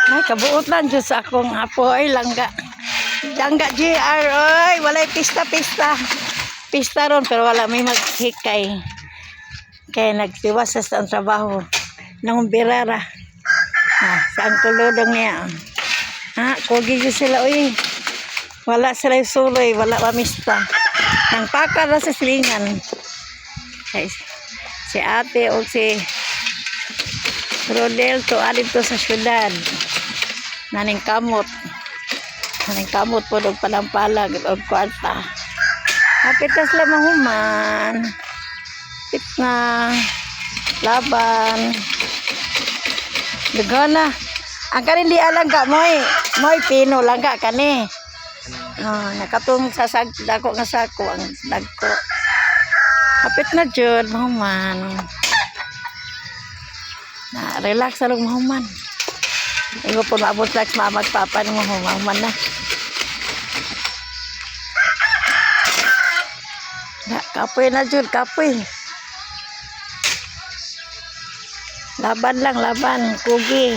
Ay, kabuot lang dyan sa akong apo. Ay, langga. Langga, GR. Ay, walay pista-pista. Pista ron, pero wala may maghikay. Kaya nagtiwasas ang trabaho. Nangumbirara. Sa ang tulodong niya. Kogi dyan sila. Uy, wala sila yung suloy. Wala pamista. Nang pakar na sa silingan. Si ate o si Rodel to alin to sa syudad. Naning kamot po og palampalag og kwarta. Hapit na sila mahuman. Hapit na laban. Dugana. Ang kanin di alang ka moy pino lang ka kani. Nakatong sa dako nga sako ang dagko. Hapit na jud mahuman. Relax lang mahuman. Igo po maabot lang mamag papa ni mahuman na. Kapoy na jud, kapoy. Laban lang, laban. Kugi.